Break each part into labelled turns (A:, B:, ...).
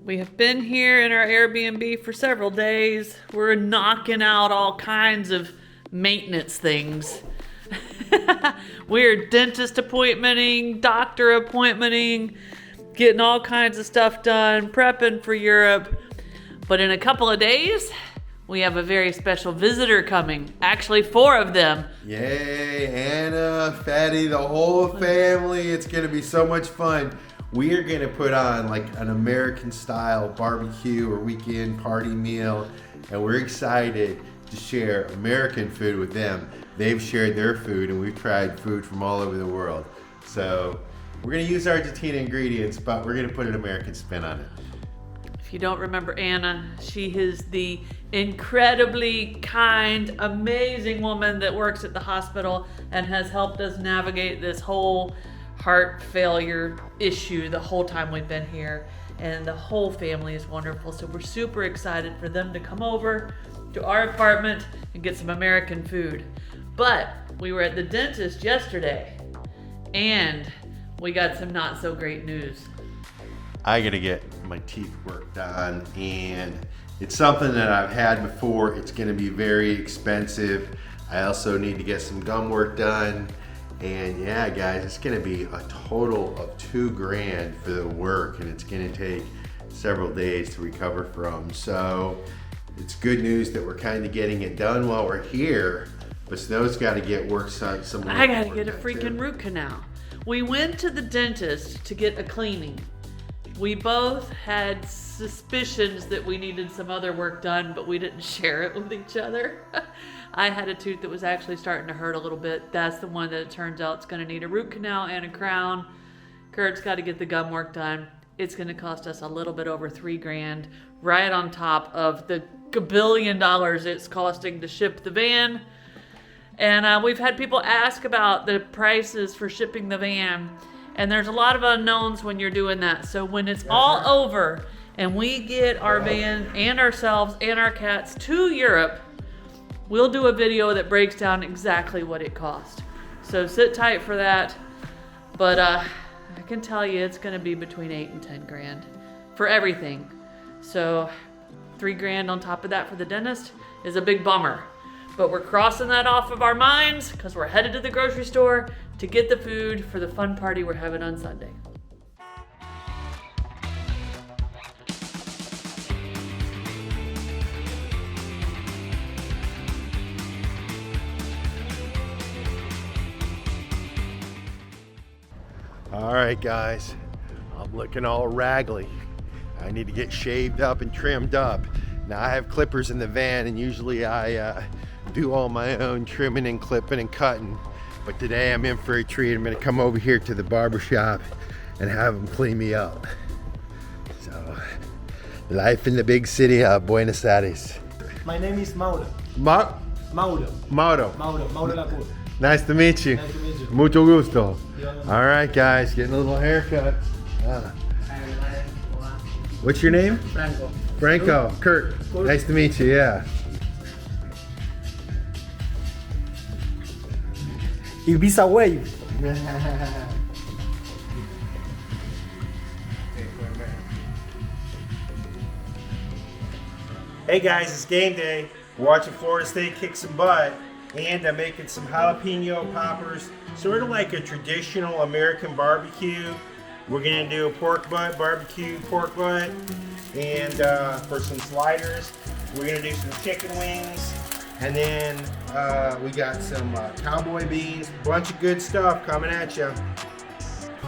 A: We have been here in our Airbnb for several days. We're knocking out all kinds of maintenance things. We're dentist appointmenting, doctor appointmenting, getting all kinds of stuff done, prepping for Europe. But in a couple of days, we have a very special visitor coming. Actually, 4 of them.
B: Yay, Anna, Fatty, the whole family. It's gonna be so much fun. We are gonna put on like an American style barbecue or weekend party meal, and we're excited to share American food with them. They've shared their food, and we've tried food from all over the world. So we're gonna use Argentina ingredients, but we're gonna put an American spin on it.
A: If you don't remember Anna, she is the incredibly kind, amazing woman that works at the hospital and has helped us navigate this whole heart failure issue the whole time we've been here. And the whole family is wonderful. So we're super excited for them to come over to our apartment and get some American food. But we were at the dentist yesterday and we got some not so great news.
B: I gotta get my teeth worked on, and it's something that I've had before. It's gonna be very expensive. I also need to get some gum work done. And yeah, guys, it's gonna be a total of $2,000 for the work, and it's gonna take several days to recover from. So it's good news that we're kind of getting it done while we're here, but Snow's gotta get work done.
A: I gotta get a freaking root canal. We went to the dentist to get a cleaning. We both had suspicions that we needed some other work done, but we didn't share it with each other. I had a tooth that was actually starting to hurt a little bit. That's the one that it turns out it's going to need a root canal and a crown. Kurt's got to get the gum work done. It's going to cost us a little bit over $3,000, right on top of the $1 billion it's costing to ship the van. And we've had people ask about the prices for shipping the van. And there's a lot of unknowns when you're doing that. So when it's all over and we get our van and ourselves and our cats to Europe, we'll do a video that breaks down exactly what it cost. So sit tight for that. But I can tell you it's gonna be between $8,000 and $10,000 for everything. So $3,000 on top of that for the dentist is a big bummer. But we're crossing that off of our minds because we're headed to the grocery store to get the food for the fun party we're having on Sunday.
B: All right, guys, I'm looking all raggedy. I need to get shaved up and trimmed up. Now I have clippers in the van, and usually I do all my own trimming and clipping and cutting. But today I'm in for a treat. I'm gonna come over here to the barber shop and have them clean me up. So, life in the big city of Buenos Aires.
C: My name is Mauro.
B: Mauro.
C: Mauro Lacour.
B: Nice to meet you.
C: Nice to meet you.
B: Mucho gusto. All right, guys, getting a little haircut. What's your name?
C: Franco.
B: Franco. Curt. Nice to meet you, yeah.
C: Ibiza wave. Hey guys, it's game day. We're watching Florida State kick some butt, and I'm making some jalapeno poppers, sort of like a traditional American barbecue. We're gonna do a pork butt, barbecue pork butt, and for some sliders, we're gonna do some chicken wings. And then we got some cowboy beans, bunch of good stuff coming at you.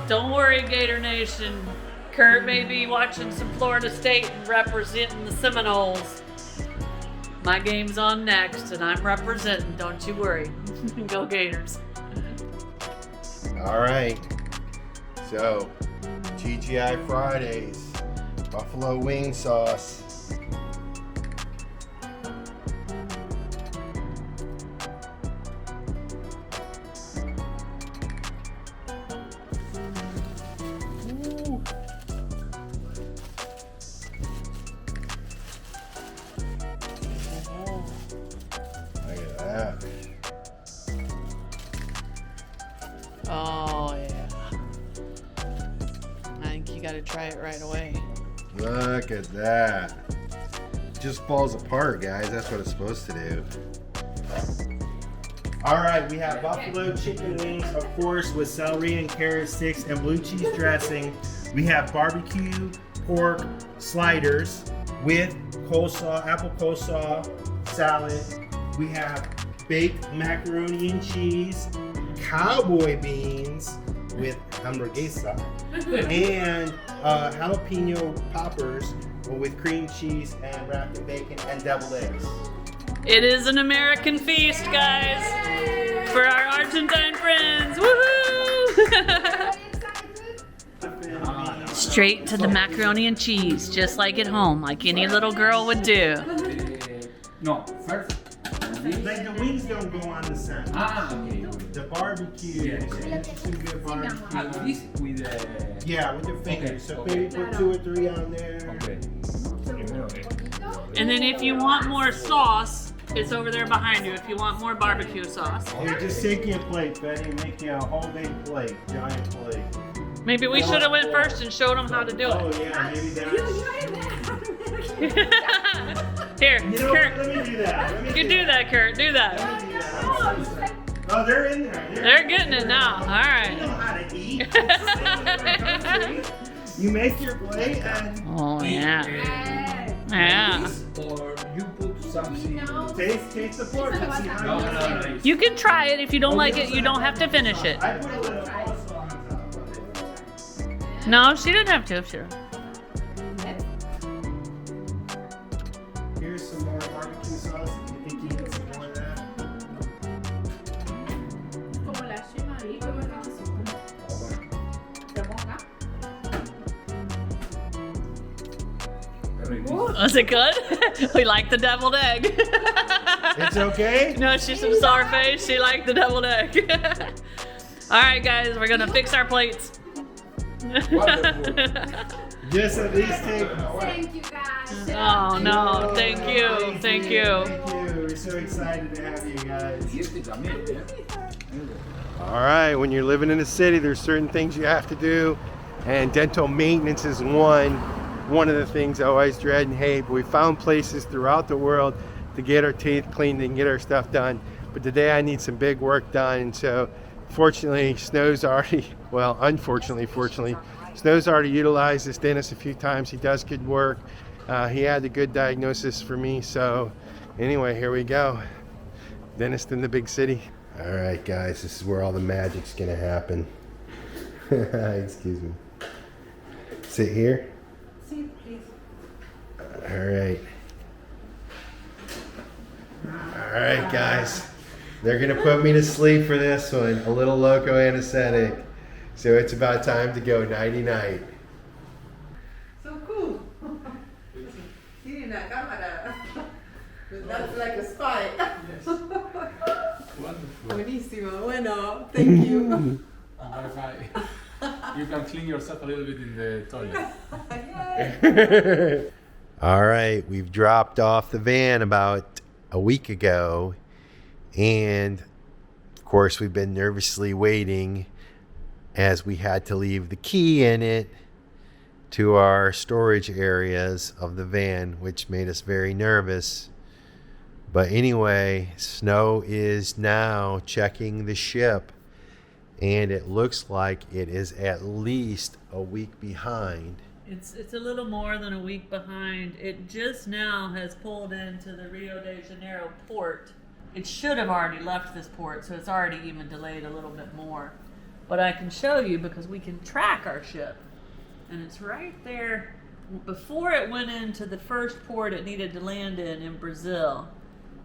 A: Don't worry, Gator Nation. Curt may be watching some Florida State and representing the Seminoles. My game's on next, and I'm representing. Don't you worry. Go Gators.
B: All right. So, TGI Fridays, buffalo wing sauce.
A: Oh, yeah. I think you gotta try it right away.
B: Look at that. Just falls apart, guys. That's what it's supposed to do.
C: All right, we have buffalo chicken wings, of course, with celery and carrot sticks and blue cheese dressing. We have barbecue pork sliders with coleslaw, apple coleslaw salad. We have baked macaroni and cheese, cowboy beans with hamburguesa, and jalapeno poppers with cream cheese and wrapped in bacon and deviled eggs.
A: It is an American feast, guys, for our Argentine friends. Woohoo! Straight to the macaroni and cheese, just like at home, like any little girl would do.
D: No, first.
C: Like the wings don't go on the center.
D: Okay.
C: The barbecue,
D: Yeah.
C: some good barbecue.
D: This with the.
C: Yeah, with your fingers.
D: Okay,
C: So
D: okay.
C: maybe put 2 or 3 on there.
D: Okay.
A: And then if you want more sauce, it's over there behind you if you want more barbecue sauce.
C: Here, just take your plate, Betty, and make you a whole big plate, giant plate.
A: Maybe we should have went first and showed them how to do
C: Oh
A: it.
C: yeah, maybe that's.
A: Here,
C: You know
A: Curt.
C: what? Let me do that. Let me
A: You do that, Curt. Do that.
C: Oh, they're in there.
A: They're getting it now. All
C: You know
A: right.
C: how to eat. You make your plate and
A: Oh yeah. Yeah.
D: Or you put something.
C: taste the pork and see how
D: No,
C: you
D: no,
C: like it.
D: no.
A: You can try it. If you don't like it, you don't have to finish it.
C: I put a little sauce on top of it.
A: No, she didn't have to. Sure.
C: Here's some more barbecue sauce. If you think you need some more of that.
E: Como la yema ahí, como el ¿Te ponga?
D: Very good.
A: Was it good? We like the deviled egg.
C: It's okay?
A: No, she's some sour face. She liked the deviled egg. All right, guys, we're gonna fix our plates.
D: Wonderful.
C: Just at least take.
E: Thank you guys.
A: Oh no, thank you, thank you.
C: Thank you. We're so excited to have you guys.
D: Y este también, ¿eh?
B: All right, when you're living in a city, there's certain things you have to do, and dental maintenance is one of the things I always dread and hate. But we found places throughout the world to get our teeth cleaned and get our stuff done. But today I need some big work done, and so fortunately, Snow's already, well, unfortunately, fortunately, Snow's already utilized this dentist a few times. He does good work. He had a good diagnosis for me. So anyway, here we go. Dentist in the big city. All right, guys, this is where all the magic's gonna happen. Excuse me. Sit here.
E: Sí, please.
B: All right. All right, guys. They're gonna put me to sleep for this one. A little loco anesthetic. So it's about time to go nighty-night.
F: So cool. See in that camera. That's like a spy.
D: Wonderful.
F: Buenísimo. Bueno, thank you.
D: Bye-bye. You can clean yourself a little bit in the toilet.
B: All right, we've dropped off the van about a week ago, and of course we've been nervously waiting as we had to leave the key in it to our storage areas of the van, which made us very nervous. But anyway, Snow is now checking the ship, and it looks like it is at least a week behind.
A: It's a little more than a week behind. It just now has pulled into the Rio de Janeiro port. It should have already left this port, so it's already even delayed a little bit more. But I can show you because we can track our ship. And it's right there. Before it went into the first port it needed to land in Brazil,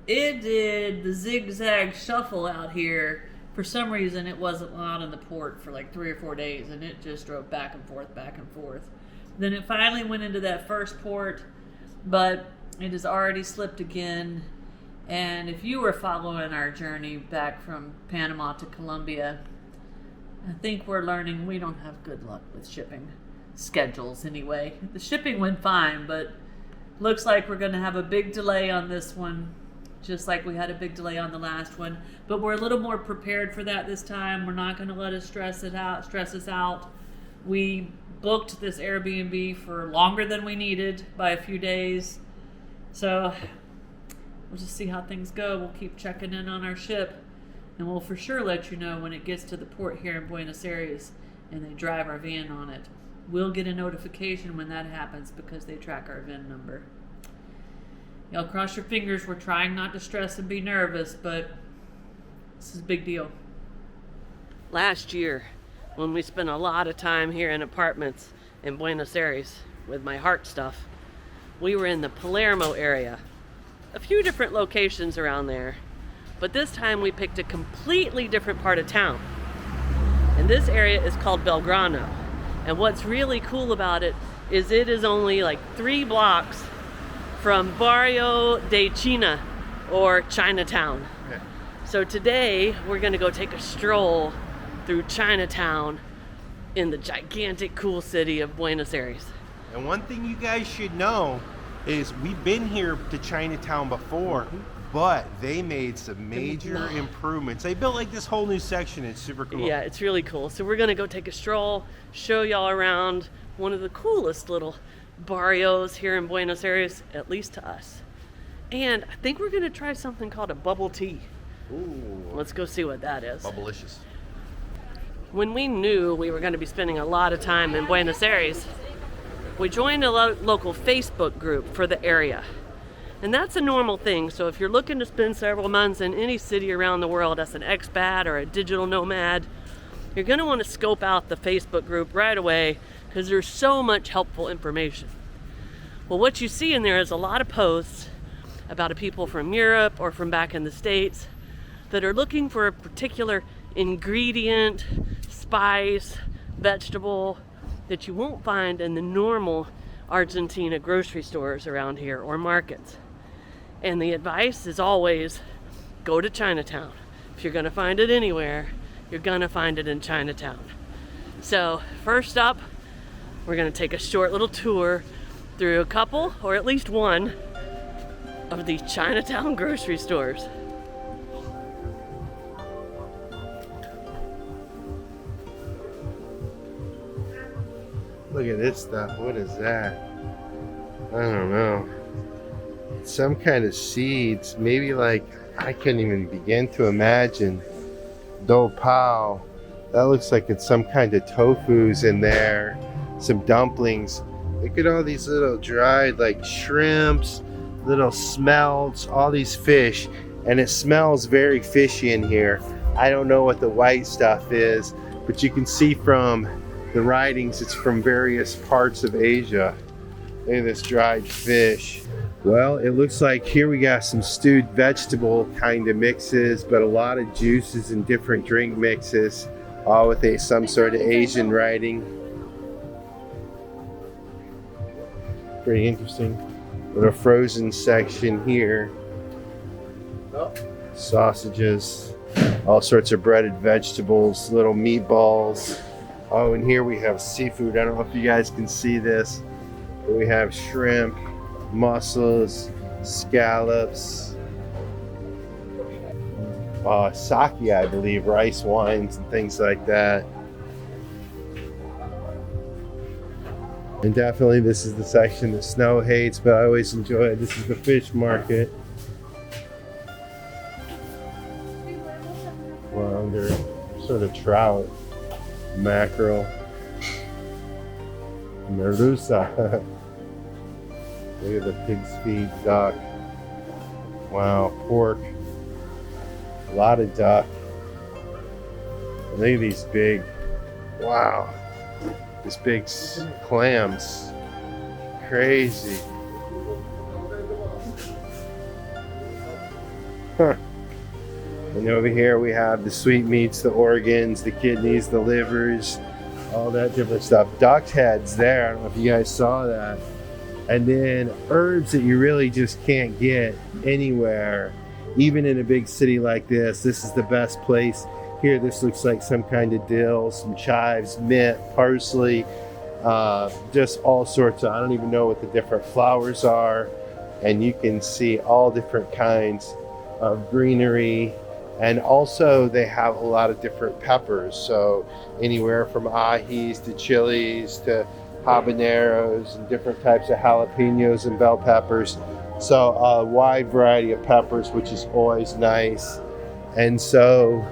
A: it did the zigzag shuffle out here. For some reason it wasn't out in the port for like 3 or 4 days, and it just drove back and forth, back and forth. Then it finally went into that first port, but it has already slipped again. And if you were following our journey back from Panama to Colombia, I think we're learning we don't have good luck with shipping schedules anyway. The shipping went fine, but looks like we're going to have a big delay on this one, just like we had a big delay on the last one. But we're a little more prepared for that this time. We're not going to let it stress us out. We booked this Airbnb for longer than we needed by a few days. So we'll just see how things go. We'll keep checking in on our ship, and we'll for sure let you know when it gets to the port here in Buenos Aires and they drive our van on it. We'll get a notification when that happens because they track our VIN number. Y'all cross your fingers. We're trying not to stress and be nervous, but this is a big deal. Last year, when we spent a lot of time here in apartments in Buenos Aires with my heart stuff, we were in the Palermo area. A few different locations around there, but this time we picked a completely different part of town. And this area is called Belgrano. And what's really cool about it is only like 3 blocks from Barrio de China, or Chinatown.
B: Yeah.
A: So today we're gonna go take a stroll through Chinatown in the gigantic cool city of Buenos Aires.
C: And one thing you guys should know is we've been here to Chinatown before, but they made some major improvements. They built like this whole new section. It's super cool.
A: Yeah, it's really cool. So we're gonna go take a stroll, show y'all around one of the coolest little barrios here in Buenos Aires, at least to us. And I think we're gonna try something called a bubble tea.
B: Ooh,
A: Let's go see what that is.
B: bubblicious.
A: When we knew we were gonna be spending a lot of time in Buenos Aires, we joined a local Facebook group for the area. And that's a normal thing. So if you're looking to spend several months in any city around the world as an expat or a digital nomad, you're going to want to scope out the Facebook group right away because there's so much helpful information. Well, what you see in there is a lot of posts about people from Europe or from back in the States that are looking for a particular ingredient, spice, vegetable that you won't find in the normal Argentina grocery stores around here or markets. And the advice is always go to Chinatown. If you're gonna find it anywhere, you're gonna find it in Chinatown. So first up, we're gonna take a short little tour through a couple, or at least one, of these Chinatown grocery stores.
C: Look at this stuff. What is that? I don't know. Some kind of seeds. Maybe like, I couldn't even begin to imagine. Do pao. That looks like it's some kind of tofu's in there. Some dumplings. Look at all these little dried like shrimps, little smelts, all these fish. And it smells very fishy in here. I don't know what the white stuff is, but you can see from the writings it's from various parts of Asia. Look at this dried fish. Well, it looks like here we got some stewed vegetable kind of mixes, but a lot of juices and different drink mixes, all with some sort of Asian writing. Pretty interesting. Little frozen section here. Sausages, all sorts of breaded vegetables, little meatballs. Oh, and here we have seafood. I don't know if you guys can see this, but we have shrimp, mussels, scallops, sake, I believe, rice wines and things like that. And definitely this is the section that Snow hates, but I always enjoy it. This is the fish market. Well, they're sort of trout, mackerel, merluza. Look at the pig's feet, duck. Wow, pork. A lot of duck. Look at these big, wow, these big clams. Crazy. Huh. And over here we have the sweetmeats, the organs, the kidneys, the livers, all that different stuff. Duck heads there, I don't know if you guys saw that. And then herbs that you really just can't get anywhere, even in a big city like this. This is the best place. Here, this looks like some kind of dill, some chives, mint, parsley, just all sorts of, I don't even know what the different flowers are. And you can see all different kinds of greenery
B: And also they have a lot of different peppers. So anywhere from ajis to chilies to habaneros and different types of jalapenos and bell peppers. So a wide variety of peppers, which is always nice. And so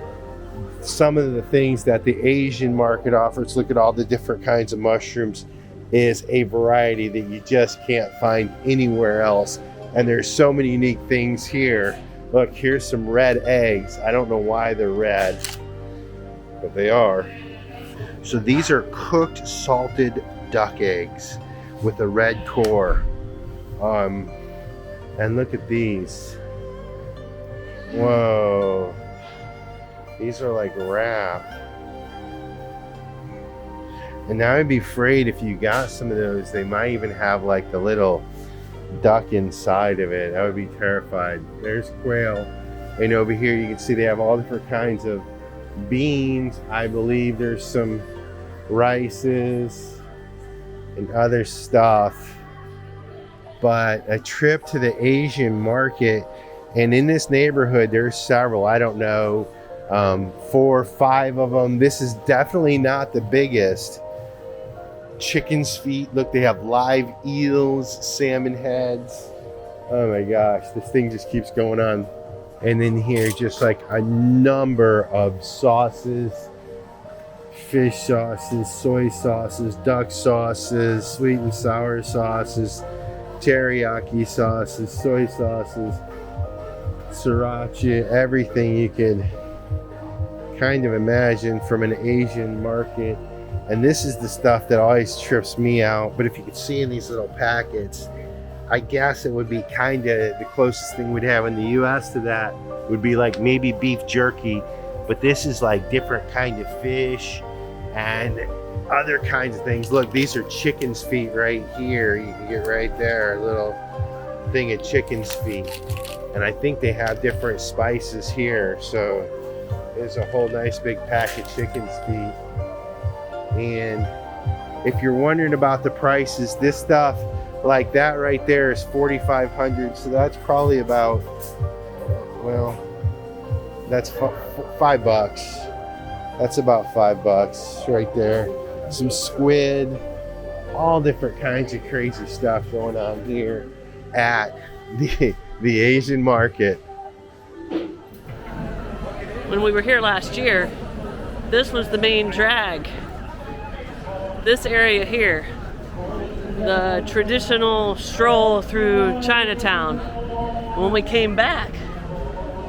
B: some of the things that the Asian market offers, look at all the different kinds of mushrooms, is a variety that you just can't find anywhere else. And there's so many unique things here. Look, here's some red eggs. I don't know why they're red, but they are. So these are cooked salted duck eggs with a red core. And look at these. Whoa. These are like wrapped. And now I'd be afraid if you got some of those, they might even have like the little duck inside of it. I would be terrified. There's quail. And over here you can see they have all different kinds of beans. I believe there's some rices and other stuff. But a trip to the Asian market, and in this neighborhood there's several, I don't know, 4 or 5 of them. This is definitely not the biggest. Chicken's feet, look, they have live eels, salmon heads. Oh my gosh, this thing just keeps going on. And then here, just like a number of sauces, fish sauces, soy sauces, duck sauces, sweet and sour sauces, teriyaki sauces, soy sauces, sriracha, everything you could kind of imagine from an Asian market. And this is the stuff that always trips me out. But if you could see in these little packets, I guess it would be kind of the closest thing we'd have in the US to that would be like maybe beef jerky. But this is like different kind of fish and other kinds of things. Look, these are chicken's feet right here. You can get right there, a little thing of chicken's feet. And I think they have different spices here. So there's a whole nice big pack of chicken's feet. And if you're wondering about the prices, this stuff like that right there is $4,500. So that's probably about, well, that's $5. That's about $5 right there. Some squid, all different kinds of crazy stuff going on here at the Asian market.
A: When we were here last year, this was the main drag. This area here, the traditional stroll through Chinatown. When we came back,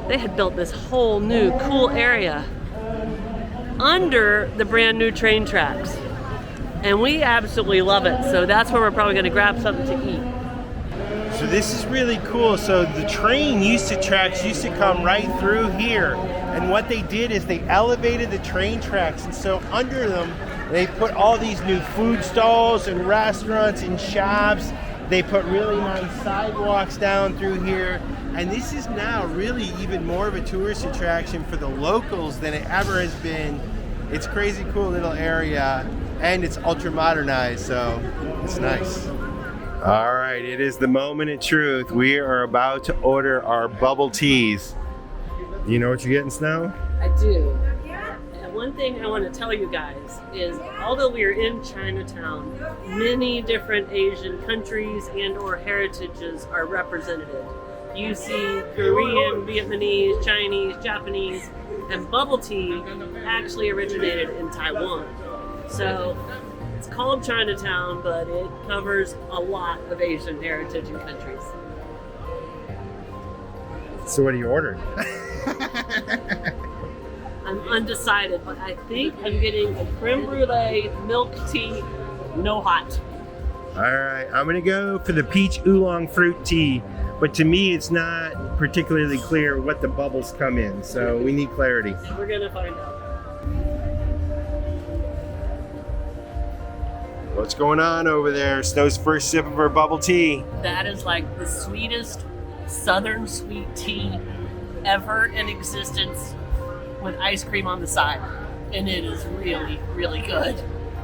A: they had built this whole new cool area under the brand new train tracks. And we absolutely love it. So that's where we're probably gonna grab something to eat.
C: So this is really cool. So the train tracks used to come right through here. And what they did is they elevated the train tracks. And so under them, they put all these new food stalls and restaurants and shops. They put really nice sidewalks down through here. And this is now really even more of a tourist attraction for the locals than it ever has been. It's a crazy cool little area, and it's ultra modernized, so it's nice. All right, it is the moment of truth. We are about to order our bubble teas. You know what you're getting, Snow?
A: I do. And one thing I want to tell you guys is, although we are in Chinatown, many different Asian countries and or heritages are represented. You see Korean, Vietnamese, Chinese, Japanese, and bubble tea actually originated in Taiwan. So it's called Chinatown, but it covers a lot of Asian heritage and countries.
C: So what are you ordering?
A: I'm undecided, but I think I'm getting a creme brulee milk tea, no hot.
C: All right, I'm gonna go for the peach oolong fruit tea, but to me it's not particularly clear what the bubbles come in, so we need clarity.
A: We're gonna find out.
C: What's going on over there? Snow's first sip of her bubble tea.
A: That is like the sweetest southern sweet tea ever in existence, with ice cream on the side. And it is really, really good.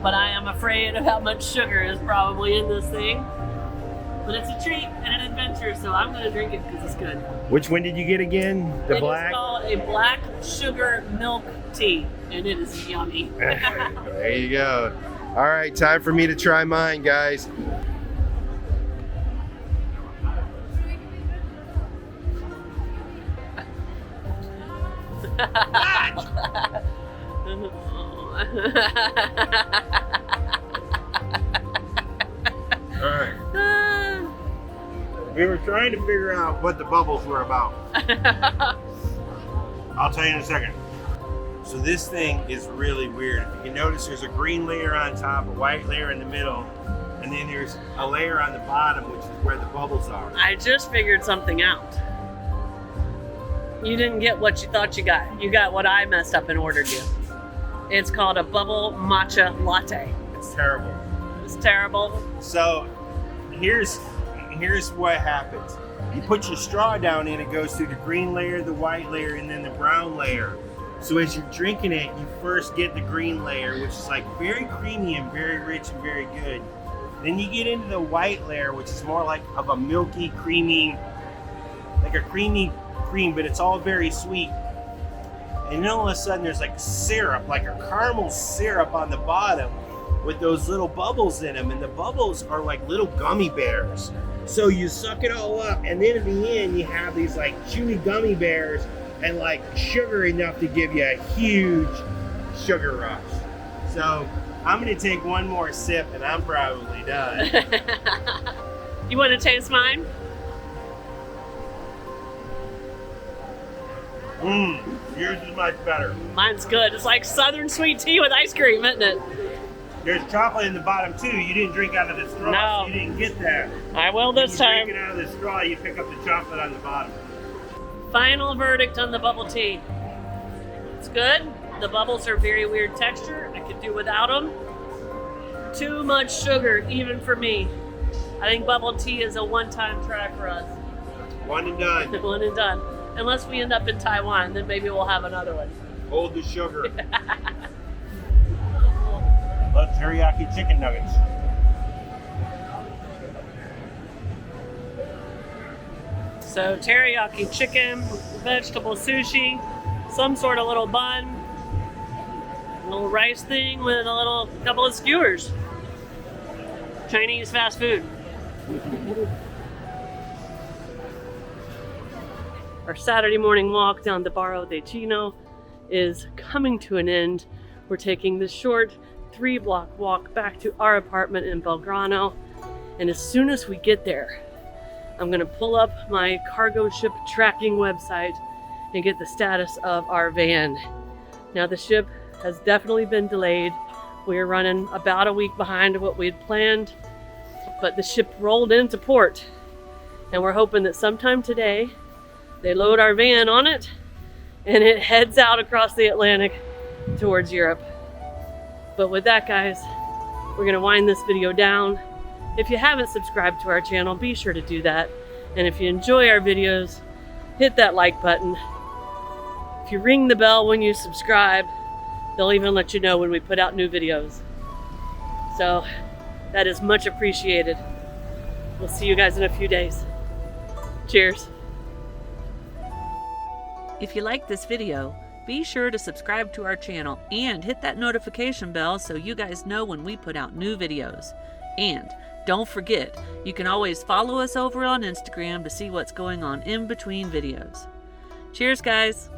A: But I am afraid of how much sugar is probably in this thing. But it's a treat and an adventure, so I'm gonna drink it because it's good.
C: Which one did you get again? The black?
A: called a black sugar milk tea, and it is yummy.
B: There you go. All right, time for me to try mine, guys.
C: All right. We were trying to figure out what the bubbles were about. I'll tell you in a second. So this thing is really weird. If you can notice, there's a green layer on top, a white layer in the middle, and then there's a layer on the bottom, which is where the bubbles are.
A: I just figured something out. You didn't get what you thought you got. You got what I messed up and ordered you. It's called a bubble matcha latte.
C: It's terrible.
A: It's terrible.
C: So here's what happens. You put your straw down in, it goes through the green layer, the white layer, and then the brown layer. So as you're drinking it, you first get the green layer, which is like very creamy and very rich and very good. Then you get into the white layer, which is more like of a milky, creamy, like a creamy cream, but it's all very sweet. And then all of a sudden there's like syrup, like a caramel syrup on the bottom with those little bubbles in them. And the bubbles are like little gummy bears. So you suck it all up, and then at the end you have these like chewy gummy bears and like sugar enough to give you a huge sugar rush. So I'm gonna take one more sip and I'm probably done.
A: You want to taste mine?
C: Yours is much better.
A: Mine's good. It's like southern sweet tea with ice cream, isn't it?
C: There's chocolate in the bottom too. You didn't drink out of the straw,
A: No.
C: so you didn't get that.
A: I will this
C: When you
A: time.
C: drink it out of the straw, you pick up the chocolate on the bottom.
A: Final verdict on the bubble tea. It's good. The bubbles are very weird texture. I could do without them. Too much sugar, even for me. I think bubble tea is a one-time try for us.
C: One and done.
A: One and done. Unless we end up in Taiwan, then maybe we'll have another one.
C: Hold the sugar. Love teriyaki chicken nuggets.
A: So teriyaki chicken, vegetable sushi, some sort of little bun, a little rice thing with a little couple of skewers. Chinese fast food. Our Saturday morning walk down the Barrio de Chino is coming to an end. We're taking the short 3-block walk back to our apartment in Belgrano. And as soon as we get there, I'm gonna pull up my cargo ship tracking website and get the status of our van. Now the ship has definitely been delayed. We are running about a week behind what we had planned, but the ship rolled into port and we're hoping that sometime today they load our van on it and it heads out across the Atlantic towards Europe. But with that, guys, we're gonna wind this video down. If you haven't subscribed to our channel, be sure to do that. And if you enjoy our videos, hit that like button. If you ring the bell when you subscribe, they'll even let you know when we put out new videos. So that is much appreciated. We'll see you guys in a few days. Cheers. If you liked this video, be sure to subscribe to our channel and hit that notification bell so you guys know when we put out new videos. And don't forget, you can always follow us over on Instagram to see what's going on in between videos. Cheers, guys!